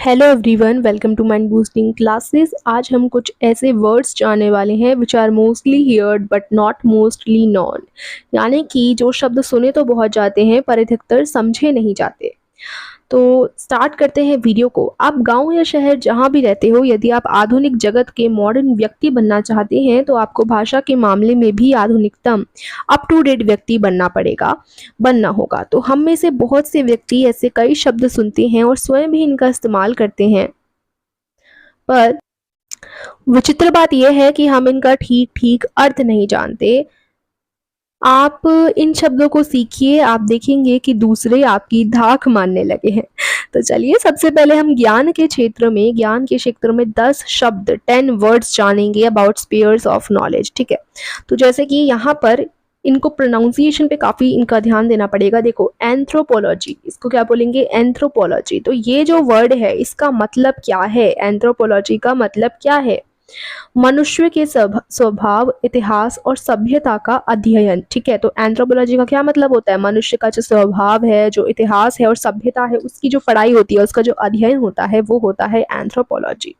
Hello everyone, welcome to mind boosting classes. आज हम कुछ ऐसे वर्ड्स जानने वाले हैं which are mostly heard but not mostly known. यानी कि जो शब्द सुने तो बहुत जाते हैं पर अधिकतर समझे नहीं जाते। तो स्टार्ट करते हैं वीडियो को। आप गांव या शहर जहां भी रहते हो, यदि आप आधुनिक जगत के मॉडर्न व्यक्ति बनना चाहते हैं तो आपको भाषा के मामले में भी आधुनिकतम अप टू डेट व्यक्ति बनना होगा। तो हम में से बहुत से व्यक्ति ऐसे कई शब्द सुनते हैं और स्वयं भी इनका इस्तेमाल करते हैं, पर विचित्र बात यह है कि हम इनका ठीक ठीक अर्थ नहीं जानते। आप इन शब्दों को सीखिए, आप देखेंगे कि दूसरे आपकी धाक मानने लगे हैं। तो चलिए, सबसे पहले हम ज्ञान के क्षेत्र में 10 शब्द 10 वर्ड्स जानेंगे अबाउट स्पेयर्स ऑफ नॉलेज। ठीक है, तो जैसे कि यहाँ पर इनको प्रोनाउंसिएशन पे काफ़ी इनका ध्यान देना पड़ेगा। देखो, एंथ्रोपोलॉजी, इसको क्या बोलेंगे? एंथ्रोपोलॉजी। तो ये जो वर्ड है इसका मतलब क्या है? एंथ्रोपोलॉजी का मतलब क्या है? मनुष्य के स्वभाव, इतिहास और सभ्यता का अध्ययन। ठीक है, तो एंथ्रोपोलॉजी का क्या मतलब होता है? मनुष्य का जो स्वभाव है, जो इतिहास है और सभ्यता है, उसकी जो पढ़ाई होती है, उसका जो अध्ययन होता है, वो होता है एंथ्रोपोलॉजी।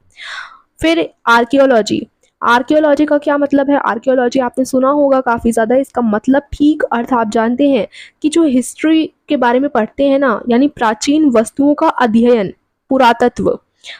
फिर आर्कियोलॉजी। आर्कियोलॉजी का क्या मतलब है? आर्कियोलॉजी आपने सुना होगा काफ़ी ज़्यादा। इसका मतलब ठीक अर्थ आप जानते हैं कि जो हिस्ट्री के बारे में पढ़ते हैं ना, यानी प्राचीन वस्तुओं का अध्ययन, पुरातत्व।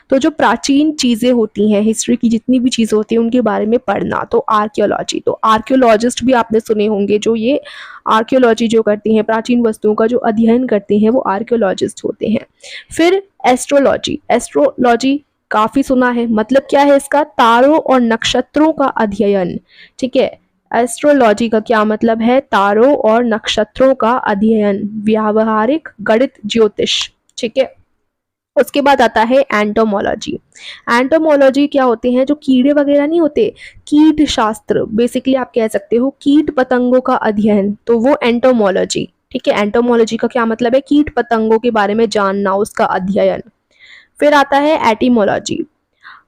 तो जो प्राचीन चीज़ें होती हैं, हिस्ट्री की जितनी भी चीज़ें होती हैं उनके बारे में पढ़ना, तो आर्कियोलॉजी। तो आर्कियोलॉजिस्ट भी आपने सुने होंगे, जो ये आर्कियोलॉजी जो करते हैं, प्राचीन वस्तुओं का जो अध्ययन करते हैं, वो आर्कियोलॉजिस्ट होते हैं। फिर एस्ट्रोलॉजी। एस्ट्रोलॉजी काफ़ी सुना है, मतलब क्या है इसका? तारों और नक्षत्रों का अध्ययन। ठीक है, एस्ट्रोलॉजी का क्या मतलब है? तारों और नक्षत्रों का अध्ययन, व्यावहारिक गणित, ज्योतिष। ठीक है, उसके बाद आता है एंटोमोलॉजी। एंटोमोलॉजी क्या होते हैं? जो कीड़े वगैरह नहीं होते, कीट शास्त्र, बेसिकली आप कह सकते हो कीट पतंगों का अध्ययन, तो वो एंटोमोलॉजी। ठीक है, एंटोमोलॉजी का क्या मतलब है? कीट पतंगों के बारे में जानना, उसका अध्ययन। फिर आता है एटिमोलॉजी।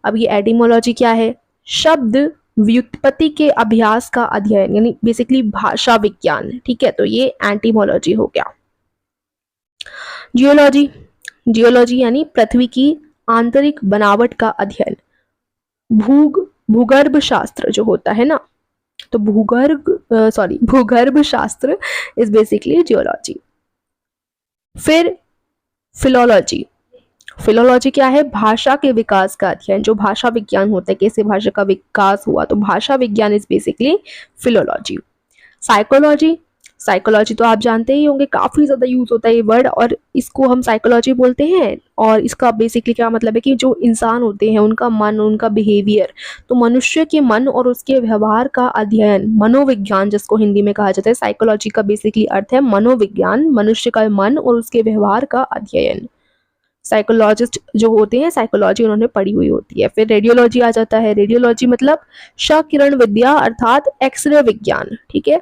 अब ये एटिमोलॉजी क्या है? शब्द व्युत्पत्ति के अभ्यास का अध्ययन, यानी बेसिकली भाषा विज्ञान। ठीक है, तो ये एंटीमोलॉजी हो गया। जियोलॉजी। जियोलॉजी यानी पृथ्वी की आंतरिक बनावट का अध्ययन। भूगर्भ शास्त्र जो होता है ना, तो भूगर्भ शास्त्र इज बेसिकली जियोलॉजी। फिर फिलोलॉजी। फिलोलॉजी क्या है? भाषा के विकास का अध्ययन, जो भाषा विज्ञान होता है, कैसे भाषा का विकास हुआ, तो भाषा विज्ञान is basically philology. Psychology. Psychology तो आप जानते ही होंगे, काफ़ी ज़्यादा यूज़ होता है ये वर्ड, और इसको हम साइकोलॉजी बोलते हैं। और इसका बेसिकली क्या मतलब है कि जो इंसान होते हैं उनका मन, उनका बिहेवियर, तो मनुष्य के मन और उसके व्यवहार का अध्ययन, मनोविज्ञान जिसको हिंदी में कहा जाता है। साइकोलॉजी का बेसिकली अर्थ है मनोविज्ञान, मनुष्य का मन और उसके व्यवहार का अध्ययन। साइकोलॉजिस्ट जो होते हैं, साइकोलॉजी उन्होंने पढ़ी हुई होती है। फिर रेडियोलॉजी आ जाता है। रेडियोलॉजी मतलब क्षकिरण विद्या अर्थात एक्सरे विज्ञान। ठीक है।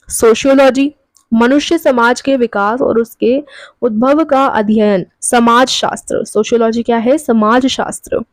सोशियोलॉजी, मनुष्य समाज के विकास और उसके उद्भव का अध्ययन, समाज शास्त्र। सोशियोलॉजी क्या है? समाज शास्त्र।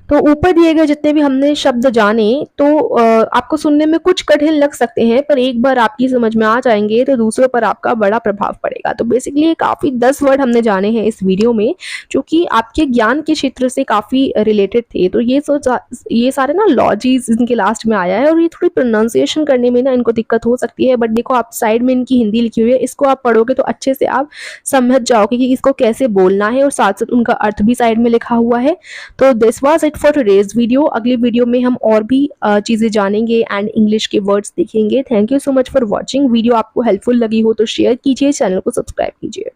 तो ऊपर दिए गए जितने भी हमने शब्द जाने, तो आपको सुनने में कुछ कठिन लग सकते हैं, पर एक बार आपकी समझ में आ जाएंगे तो दूसरों पर आपका बड़ा प्रभाव पड़ेगा। तो बेसिकली काफ़ी 10 वर्ड हमने जाने हैं इस वीडियो में, जो कि आपके ज्ञान के क्षेत्र से काफ़ी रिलेटेड थे। तो ये सारे ना लॉजीज इनके लास्ट में आया है, और ये थोड़ी प्रोनाउंसिएशन करने में ना इनको दिक्कत हो सकती है, बट देखो आप साइड में इनकी हिंदी लिखी हुई है, इसको आप पढ़ोगे तो अच्छे से आप समझ जाओगे कि इसको कैसे बोलना है, और साथ साथ उनका अर्थ भी साइड में लिखा हुआ है। तो this was it for today's video. अगली वीडियो में हम और भी चीज़ें जानेंगे एंड इंग्लिश के वर्ड्स देखेंगे। Thank you so much for watching. Video आपको हेल्पफुल लगी हो तो शेयर कीजिए, चैनल को सब्सक्राइब कीजिए।